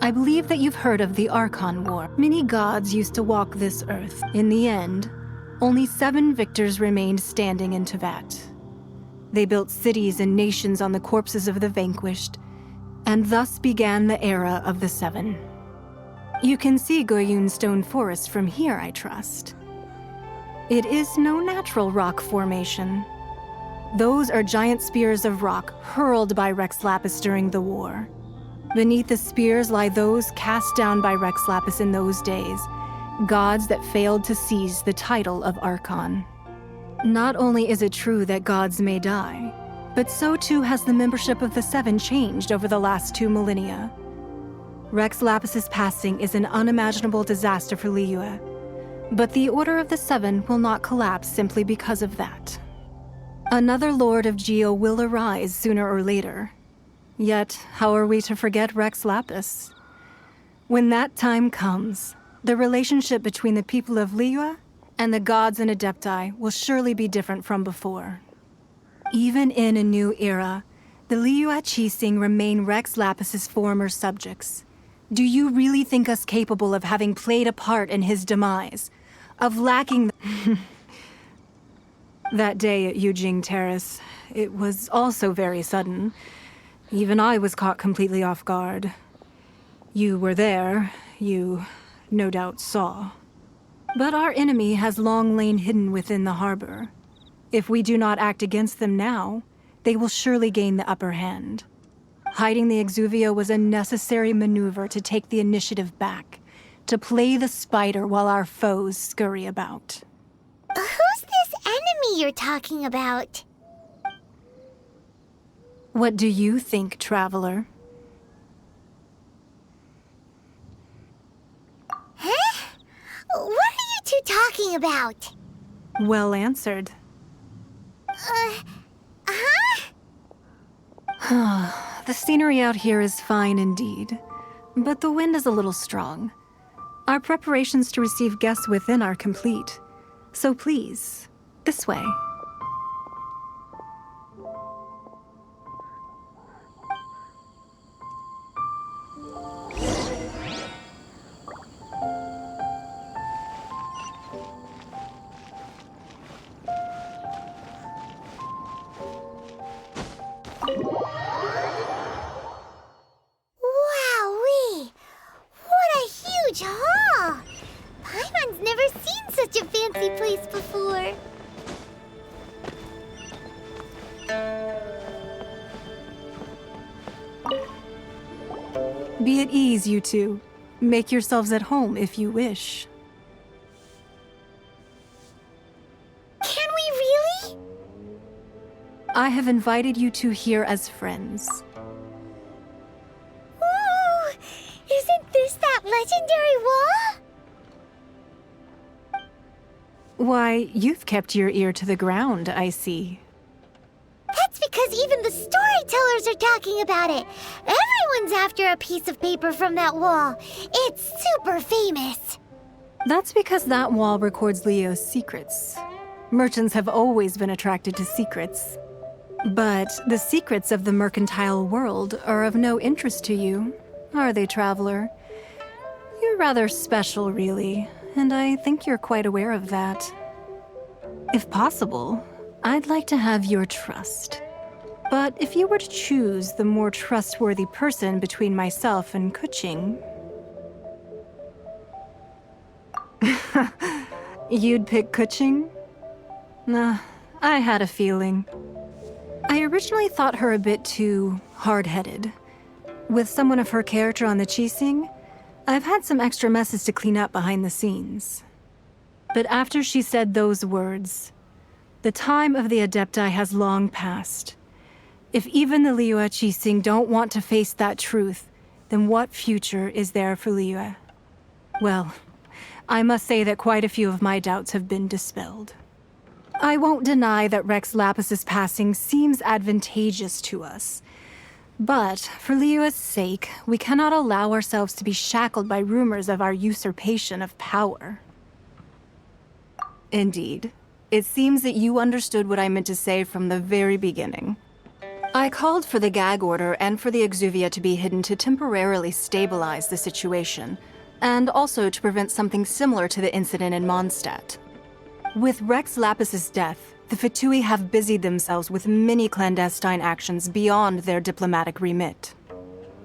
I believe that you've heard of the Archon War. Many gods used to walk this earth. In the end, only 7 victors remained standing in Teyvat. They built cities and nations on the corpses of the vanquished, and thus began the era of the 7. You can see Goyun Stone Forest from here, I trust. It is no natural rock formation. Those are giant spears of rock hurled by Rex Lapis during the war. Beneath the spears lie those cast down by Rex Lapis in those days, gods that failed to seize the title of Archon. Not only is it true that gods may die, but so too has the membership of the 7 changed over the last 2 millennia. Rex Lapis's passing is an unimaginable disaster for Liyue, but the Order of the 7 will not collapse simply because of that. Another Lord of Geo will arise sooner or later. Yet, how are we to forget Rex Lapis? When that time comes, the relationship between the people of Liyue and the gods and adepti will surely be different from before. Even in a new era, the Liyue Qixing remain Rex Lapis's former subjects. Do you really think us capable of having played a part in his demise? Of lacking That day at Yujing Terrace, it was also very sudden. Even I was caught completely off guard. You were there, you no doubt saw. But our enemy has long lain hidden within the harbor. If we do not act against them now, they will surely gain the upper hand. Hiding the Exuvio was a necessary maneuver to take the initiative back, to play the spider while our foes scurry about. Who's this enemy you're talking about? What do you think, traveler? Huh? What are you two talking about? Well answered. The scenery out here is fine indeed, but the wind is a little strong. Our preparations to receive guests within are complete, so please, this way. Wowee! What a huge hall! Paimon's never seen such a fancy place before. Be at ease, you two. Make yourselves at home if you wish. Can we really? I have invited you two here as friends. Ooh! Isn't this that legendary wall? Why, you've kept your ear to the ground, I see. That's because even the storytellers are talking about it. Everyone's after a piece of paper from that wall. It's super famous. That's because that wall records Leo's secrets. Merchants have always been attracted to secrets. But the secrets of the mercantile world are of no interest to you, are they, traveler? You're rather special, really, and I think you're quite aware of that. If possible, I'd like to have your trust. But if you were to choose the more trustworthy person between myself and Kuching... You'd pick Kuching? Nah, I had a feeling. I originally thought her a bit too hard-headed. With someone of her character on the Qixing, I've had some extra messes to clean up behind the scenes. But after she said those words, the time of the Adepti has long passed. If even the Liyue Qixing don't want to face that truth, then what future is there for Liyue? Well, I must say that quite a few of my doubts have been dispelled. I won't deny that Rex Lapis's passing seems advantageous to us. But, for Liyue's sake, we cannot allow ourselves to be shackled by rumors of our usurpation of power. Indeed. It seems that you understood what I meant to say from the very beginning. I called for the gag order and for the exuvia to be hidden to temporarily stabilize the situation, and also to prevent something similar to the incident in Mondstadt. With Rex Lapis's death, the Fatui have busied themselves with many clandestine actions beyond their diplomatic remit.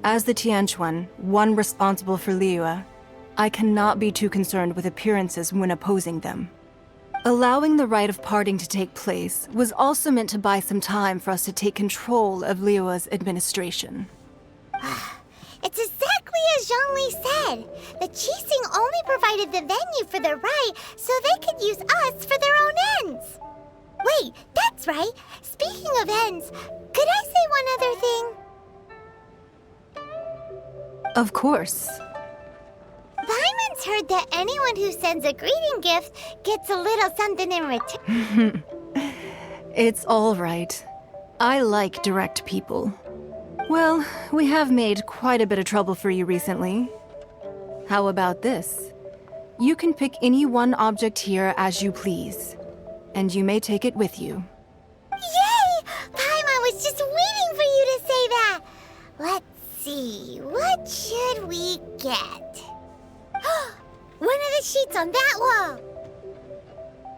As the Tianquan, one responsible for Liyue, I cannot be too concerned with appearances when opposing them. Allowing the rite of parting to take place was also meant to buy some time for us to take control of Liyue's administration. It's exactly as Zhongli said. The Qixing only provided the venue for the rite so they could use us for their own ends. Wait, that's right. Speaking of ends, could I say one other thing? Of course. Paimon's heard that anyone who sends a greeting gift gets a little something in return. It's all right. I like direct people. Well, we have made quite a bit of trouble for you recently. How about this? You can pick any one object here as you please, and you may take it with you. Yay! Paimon was just waiting for you to say that! Let's see, what should we get? One of the sheets on that wall!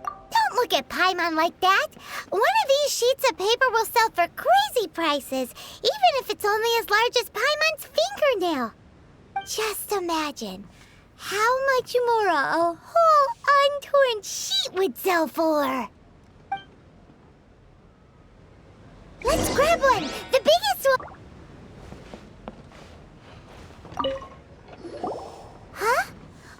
Don't look at Paimon like that! One of these sheets of paper will sell for crazy prices, even if it's only as large as Paimon's fingernail. Just imagine how much more a whole untorn sheet would sell for. Let's grab one! The biggest one! Huh?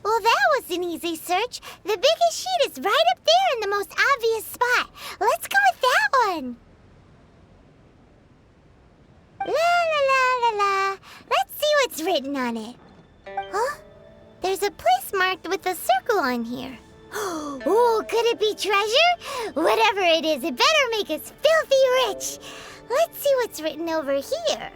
Well, that was an easy search. The biggest sheet is right up there in the most obvious spot. Let's go with that one. La la la la la. Let's see what's written on it. Huh? There's a place marked with a circle on here. Oh, could it be treasure? Whatever it is, it better make us filthy rich. Let's see what's written over here.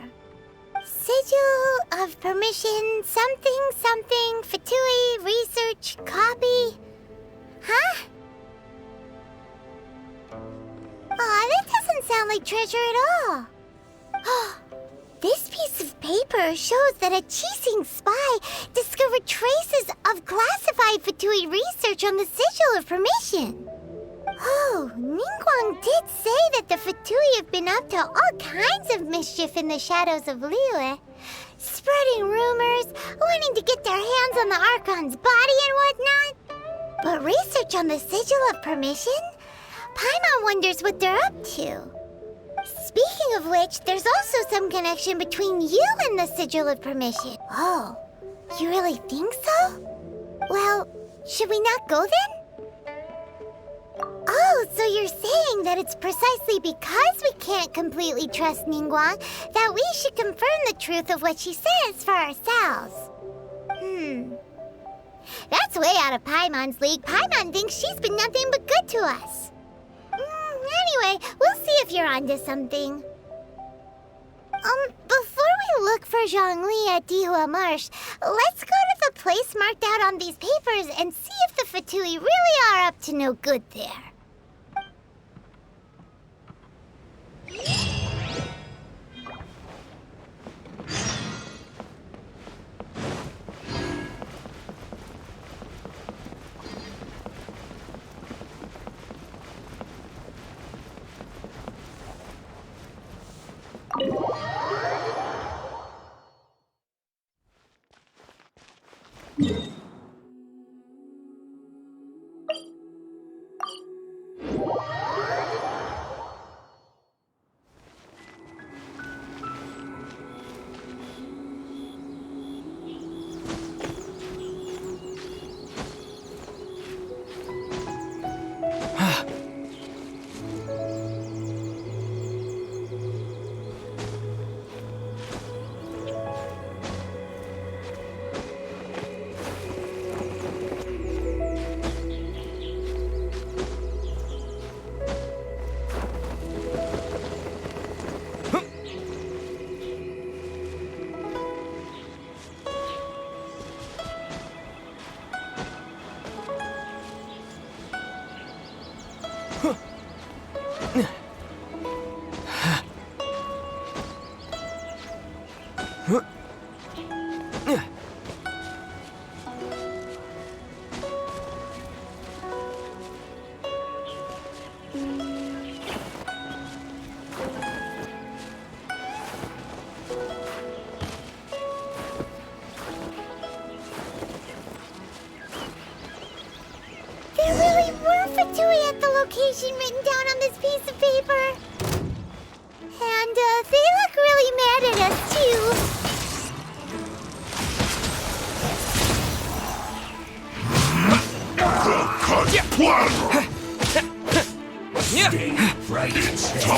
Sigil of permission, something, something, Fatui, research, copy. Huh? Aw, that doesn't sound like treasure at all. This piece of paper shows that a Qixing spy discovered traces of classified Fatui research on the Sigil of permission. Oh, Ningguang did say that the Fatui have been up to all kinds of mischief in the shadows of Liyue, spreading rumors, wanting to get their hands on the Archon's body and whatnot. But research on the Sigil of permission? Paimon wonders what they're up to. Speaking of which, there's also some connection between you and the Sigil of permission. Oh, you really think so? Well, should we not go then? Oh, so you're saying that it's precisely because we can't completely trust Ningguang that we should confirm the truth of what she says for ourselves. That's way out of Paimon's league. Paimon thinks she's been nothing but good to us. Anyway, we'll see if you're onto something. Before we look for Zhongli at Dihua Marsh, let's go to the place marked out on these papers and see if the Fatui really are up to no good there.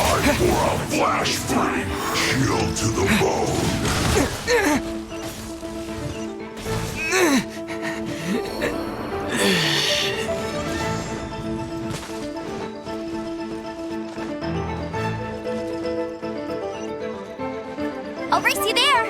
Time for a flash frame. Chill to the bone. I'll race you there!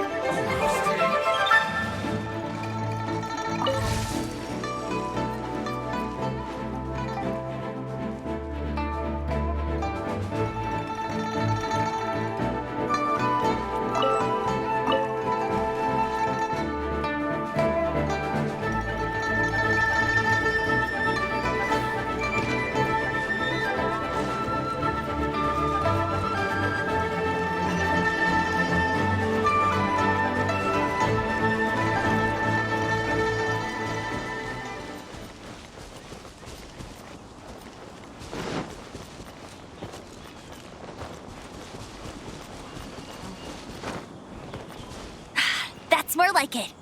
That's more like it.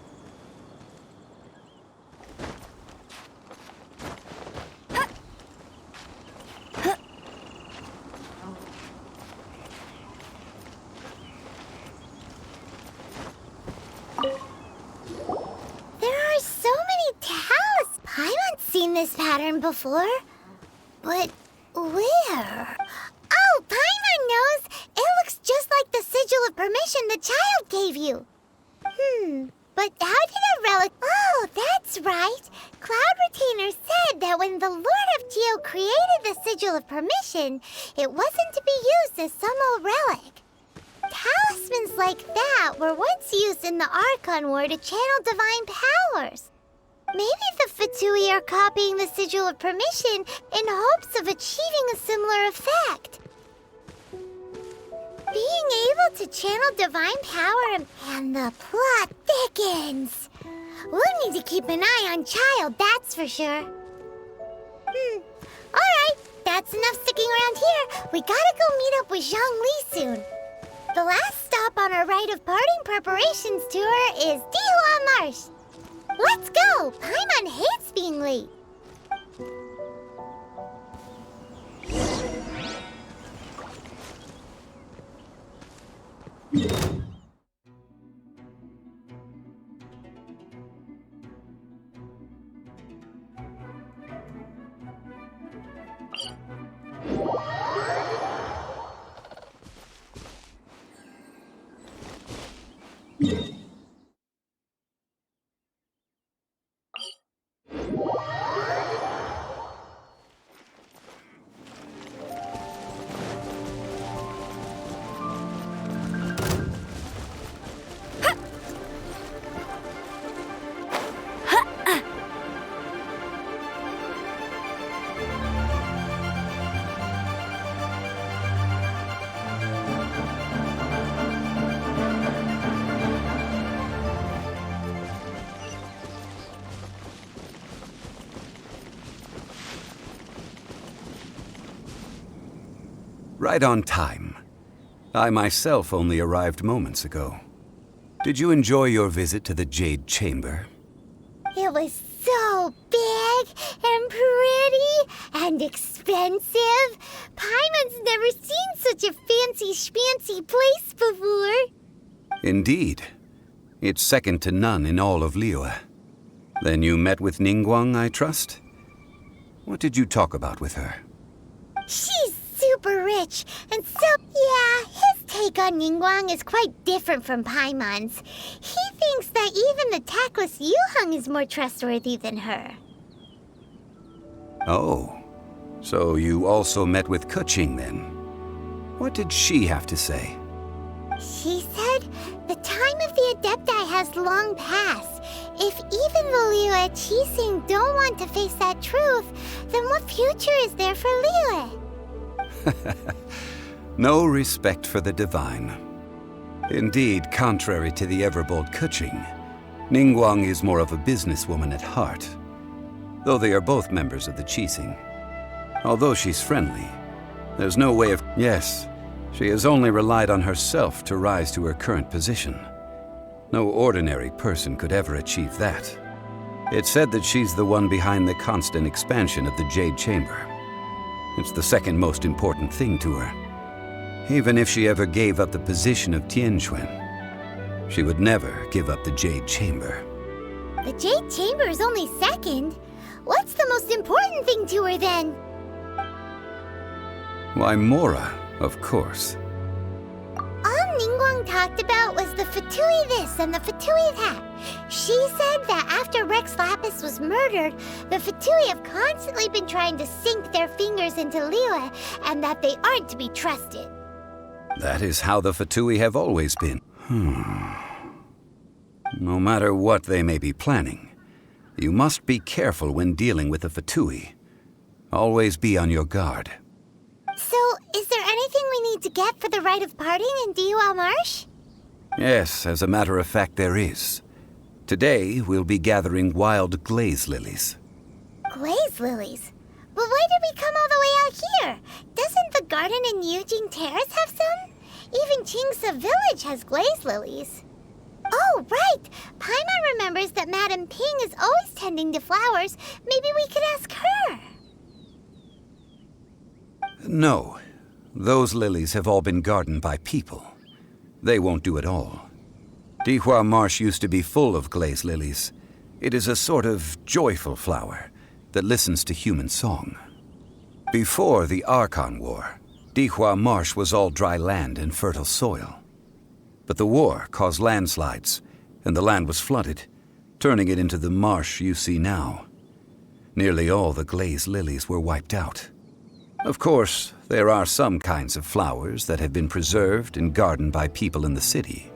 There are so many towels. Paimon's seen this pattern before. But where? Oh, Paimon knows! It looks just like the sigil of permission the child gave you. But how did a relic... Oh, that's right. Cloud Retainer said that when the Lord of Geo created the sigil of permission, it wasn't to be used as some old relic. Talismans like that were once used in the Archon War to channel divine powers. Maybe the Fatui are copying the sigil of permission in hopes of achieving a similar effect. Being able to channel divine power and the plot thickens. We'll need to keep an eye on Child, that's for sure. Alright, that's enough sticking around here. We gotta go meet up with Zhongli soon. The last stop on our rite of parting preparations tour is Dihua Marsh. Let's go! Paimon hates being late. Right on time. I myself only arrived moments ago. Did you enjoy your visit to the Jade Chamber? It was so big and pretty and expensive. Paimon's never seen such a fancy schmancy place before. Indeed. It's second to none in all of Liyue. Then you met with Ningguang, I trust? What did you talk about with her? She's super rich, and so, yeah, his take on Ningguang is quite different from Paimon's. He thinks that even the tactless Yuheng is more trustworthy than her. Oh, so you also met with Keqing then? What did she have to say? She said the time of the Adepti has long passed. If even the Liyue Qixing don't want to face that truth, then what future is there for Liyue? No respect for the divine. Indeed, contrary to the ever-bold Keqing, Ningguang is more of a businesswoman at heart, though they are both members of the Qixing. Although she's friendly, there's no way of... Yes, she has only relied on herself to rise to her current position. No ordinary person could ever achieve that. It's said that she's the one behind the constant expansion of the Jade Chamber. It's the second most important thing to her. Even if she ever gave up the position of Tianquan, she would never give up the Jade Chamber. The Jade Chamber is only second. What's the most important thing to her then? Why, Mora, of course. All Ningguang talked about was the Fatui this and the Fatui that. She said that after Rex Lapis was murdered, the Fatui have constantly been trying to sink their fingers into Liyue, and that they aren't to be trusted. That is how the Fatui have always been. No matter what they may be planning, you must be careful when dealing with the Fatui. Always be on your guard. So, is there anything we need to get for the rite of parting in Diwa Marsh? Yes, as a matter of fact, there is. Today, we'll be gathering wild glaze lilies. Glaze lilies? But why did we come all the way out here? Doesn't the garden in Yujing Terrace have some? Even Qingsa Village has glaze lilies. Oh, right! Paimon remembers that Madame Ping is always tending to flowers. Maybe we could ask her. No. Those lilies have all been gardened by people. They won't do it all. Dihua Marsh used to be full of glaze lilies. It is a sort of joyful flower that listens to human song. Before the Archon War, Dihua Marsh was all dry land and fertile soil. But the war caused landslides, and the land was flooded, turning it into the marsh you see now. Nearly all the glaze lilies were wiped out. Of course, there are some kinds of flowers that have been preserved and gardened by people in the city.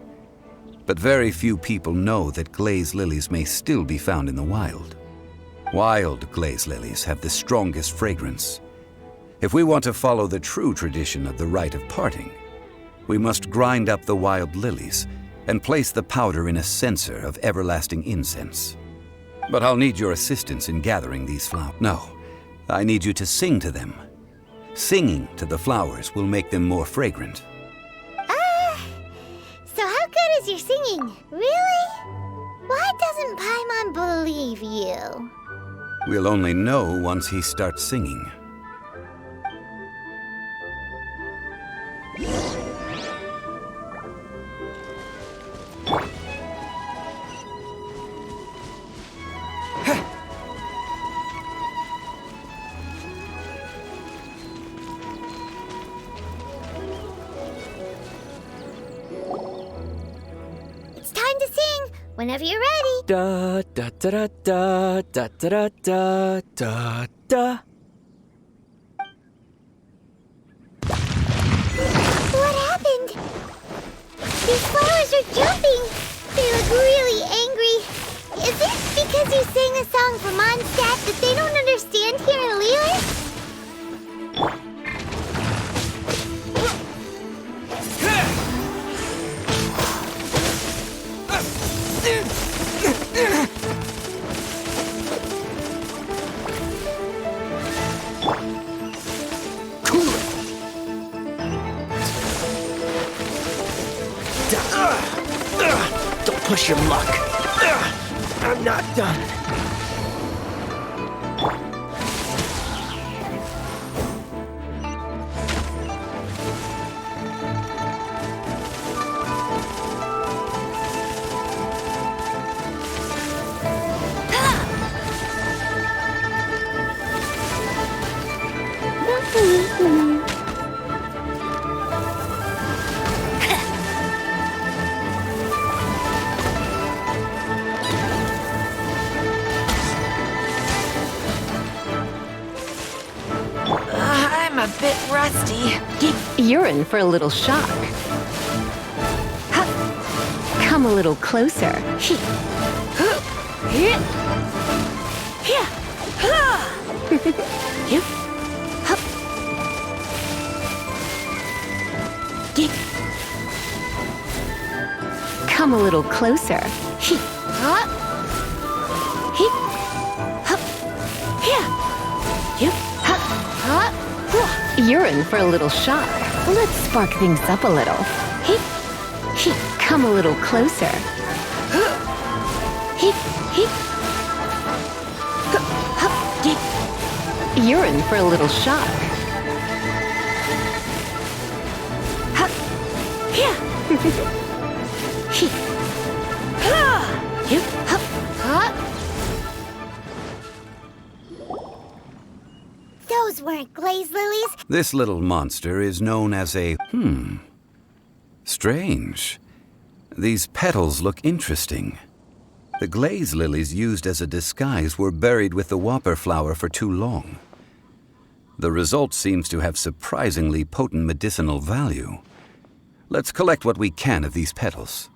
But very few people know that glaze lilies may still be found in the wild. Wild glaze lilies have the strongest fragrance. If we want to follow the true tradition of the rite of parting, we must grind up the wild lilies and place the powder in a censer of everlasting incense. But I'll need your assistance in gathering these flowers. No, I need you to sing to them. Singing to the flowers will make them more fragrant. So how good is your singing? Really? Why doesn't Paimon believe you? We'll only know once he starts singing. Whenever you're ready. Da da da da da da da da da. What happened? These flowers are jumping. They look really angry. Is it because you sang a song for Mondstadt that they don't understand here in Liyue? Don't push your luck. I'm not done. I'm a bit rusty. You're in for a little shock. Come a little closer. Come a little closer. You're in for a little shock. Let's spark things up a little. Come a little closer. You're in for a little shock. Those weren't glaze lilies. This little monster is known as a... Strange. These petals look interesting. The glaze lilies used as a disguise were buried with the whopper flower for too long. The result seems to have surprisingly potent medicinal value. Let's collect what we can of these petals.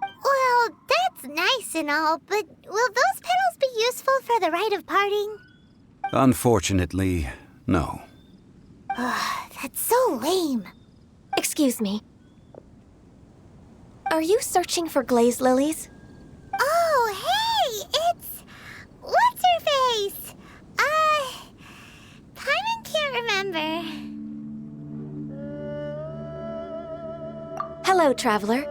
Well, that's nice and all, but will those petals be useful for the rite of parting? Unfortunately, no. That's so lame. Excuse me. Are you searching for glaze lilies? Oh, hey, it's... What's-her-face? Paimon can't remember. Hello, traveler.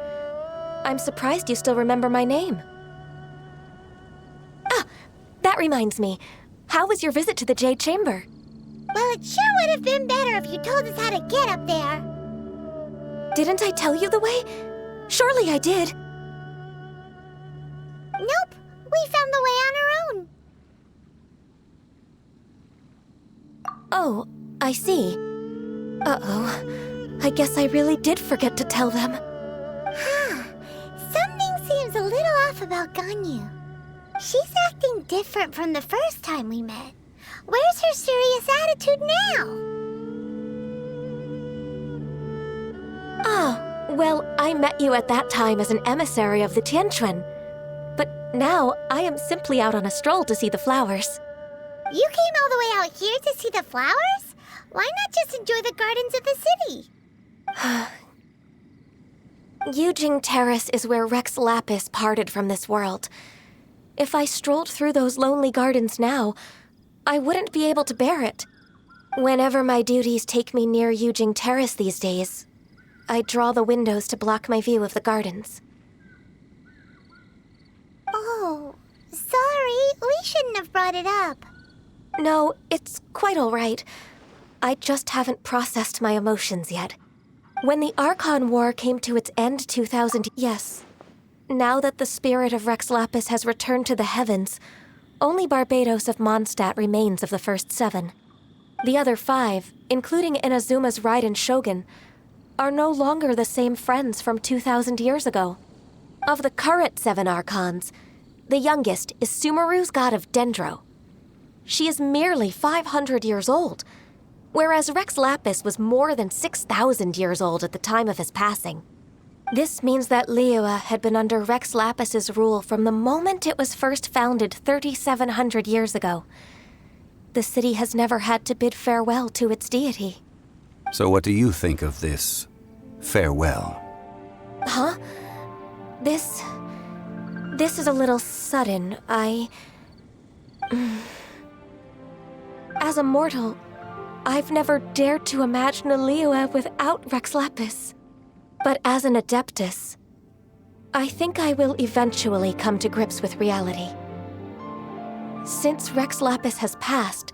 I'm surprised you still remember my name. Ah, that reminds me. How was your visit to the Jade Chamber? Well, it sure would have been better if you told us how to get up there. Didn't I tell you the way? Surely I did. Nope, we found the way on our own. Oh, I see. Uh-oh. I guess I really did forget to tell them. Something seems a little off about Ganyu. She's acting different from the first time we met. Where's her serious attitude now? Ah, well, I met you at that time as an emissary of the Tianquan. But now, I am simply out on a stroll to see the flowers. You came all the way out here to see the flowers? Why not just enjoy the gardens of the city? Yujing Terrace is where Rex Lapis parted from this world. If I strolled through those lonely gardens now, I wouldn't be able to bear it. Whenever my duties take me near Yujing Terrace these days, I draw the windows to block my view of the gardens. Oh, sorry, we shouldn't have brought it up. No, it's quite all right. I just haven't processed my emotions yet. When the Archon War came to its end 2,000... Yes. Now that the spirit of Rex Lapis has returned to the heavens, only Barbados of Mondstadt remains of the first 7. The other 5, including Inazuma's Raiden Shogun, are no longer the same friends from 2,000 years ago. Of the current 7 Archons, the youngest is Sumeru's god of Dendro. She is merely 500 years old, whereas Rex Lapis was more than 6,000 years old at the time of his passing. This means that Liyue had been under Rex Lapis's rule from the moment it was first founded 3,700 years ago. The city has never had to bid farewell to its deity. So what do you think of this farewell? Huh? This is a little sudden. As a mortal, I've never dared to imagine a Liyue without Rex Lapis. But as an Adeptus, I think I will eventually come to grips with reality. Since Rex Lapis has passed,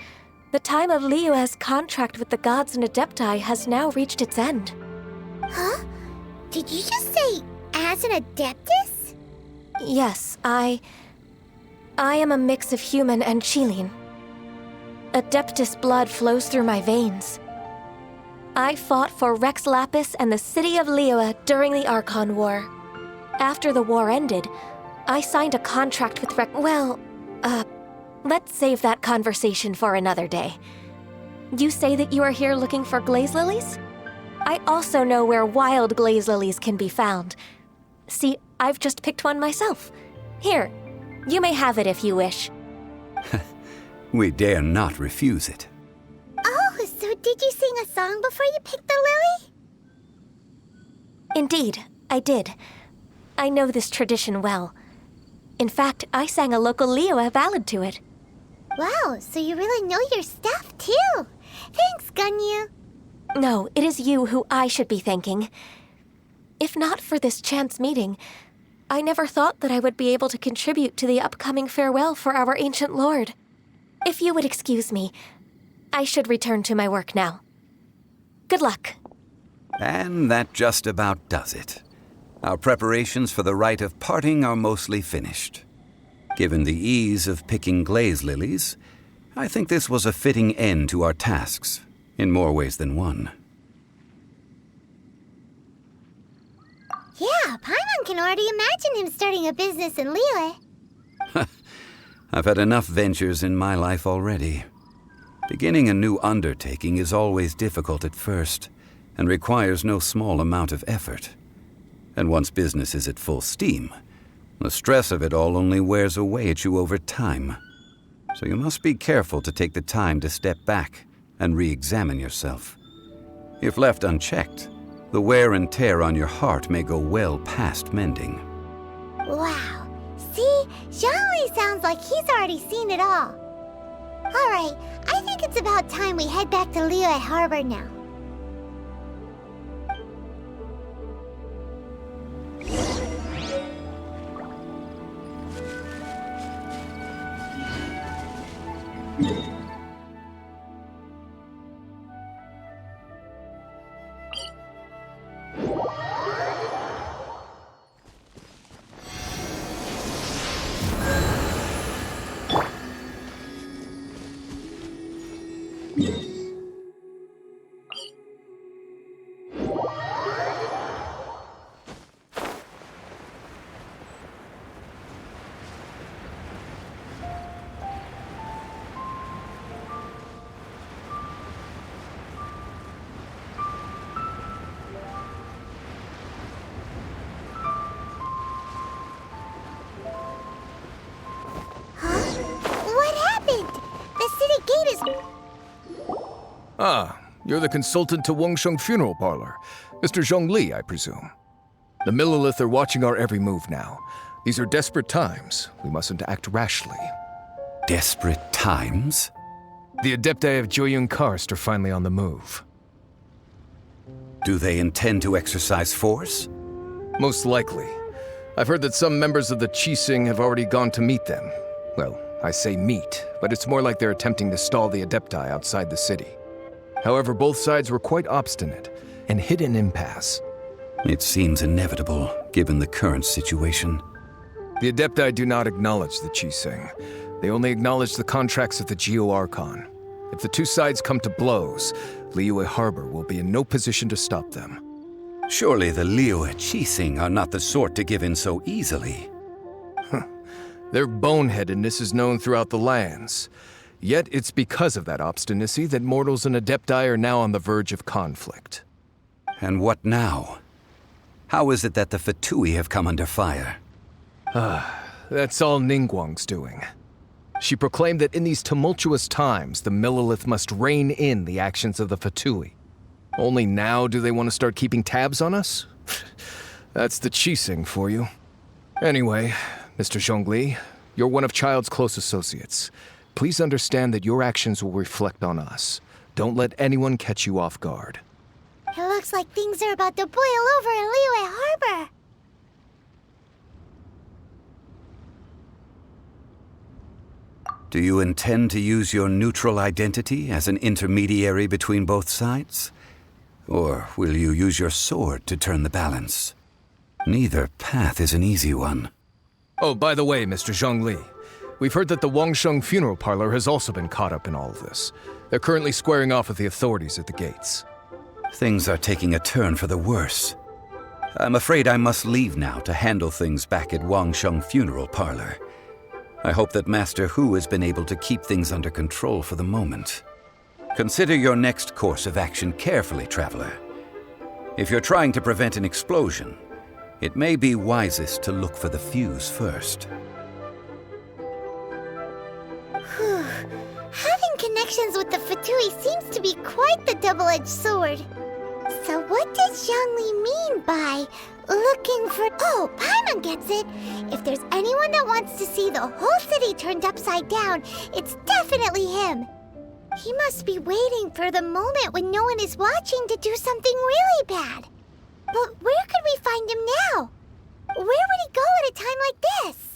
the time of Liyue's contract with the gods and Adepti has now reached its end. Huh? Did you just say, as an Adeptus? Yes, I am a mix of human and Chilean. Adeptus blood flows through my veins. I fought for Rex Lapis and the city of Liyue during the Archon War. After the war ended, I signed a contract with let's save that conversation for another day. You say that you are here looking for glaze lilies? I also know where wild glaze lilies can be found. See, I've just picked one myself. Here, you may have it if you wish. We dare not refuse it. Oh, so did you sing a song before you picked the lily? Indeed, I did. I know this tradition well. In fact, I sang a local Liyue ballad to it. Wow, so you really know your stuff, too. Thanks, Ganyu. No, it is you who I should be thanking. If not for this chance meeting, I never thought that I would be able to contribute to the upcoming farewell for our ancient lord. If you would excuse me, I should return to my work now. Good luck. And that just about does it. Our preparations for the rite of parting are mostly finished. Given the ease of picking glaze lilies, I think this was a fitting end to our tasks, in more ways than one. Yeah, Paimon can already imagine him starting a business in Liyue. I've had enough ventures in my life already. Beginning a new undertaking is always difficult at first, and requires no small amount of effort. And once business is at full steam, the stress of it all only wears away at you over time. So you must be careful to take the time to step back and re-examine yourself. If left unchecked, the wear and tear on your heart may go well past mending. Wow. See? Zhongli sounds like he's already seen it all. Alright, I think it's about time we head back to Liyue Harbor now. Ah, you're the consultant to Wangsheng Funeral Parlor. Mr. Zhongli, I presume. The Millilith are watching our every move now. These are desperate times. We mustn't act rashly. Desperate times? The Adepti of Joyun Karst are finally on the move. Do they intend to exercise force? Most likely. I've heard that some members of the Qixing have already gone to meet them. Well, I say meet, but it's more like they're attempting to stall the Adepti outside the city. However, both sides were quite obstinate and hit an impasse. It seems inevitable, given the current situation. The Adepti do not acknowledge the Qixing. They only acknowledge the contracts of the Geo-Archon. If the two sides come to blows, Liyue Harbor will be in no position to stop them. Surely the Liyue Qixing are not the sort to give in so easily. Their boneheadedness is known throughout the lands. Yet it's because of that obstinacy that mortals and Adepti are now on the verge of conflict. And what now? How is it that the Fatui have come under fire? That's all Ningguang's doing. She proclaimed that in these tumultuous times, the Millilith must rein in the actions of the Fatui. Only now do they want to start keeping tabs on us? That's the Qixing for you. Anyway, Mr. Zhongli, you're one of Child's close associates. Please understand that your actions will reflect on us. Don't let anyone catch you off guard. It looks like things are about to boil over in Liyue Harbor. Do you intend to use your neutral identity as an intermediary between both sides? Or will you use your sword to turn the balance? Neither path is an easy one. Oh, by the way, Mr. Zhongli, we've heard that the Wangsheng Funeral Parlor has also been caught up in all of this. They're currently squaring off with the authorities at the gates. Things are taking a turn for the worse. I'm afraid I must leave now to handle things back at Wangsheng Funeral Parlor. I hope that Master Hu has been able to keep things under control for the moment. Consider your next course of action carefully, traveler. If you're trying to prevent an explosion, it may be wisest to look for the fuse first. Having connections with the Fatui seems to be quite the double-edged sword. So what does Zhongli mean by looking for... Oh, Paimon gets it! If there's anyone that wants to see the whole city turned upside down, it's definitely him. He must be waiting for the moment when no one is watching to do something really bad. But where could we find him now? Where would he go at a time like this?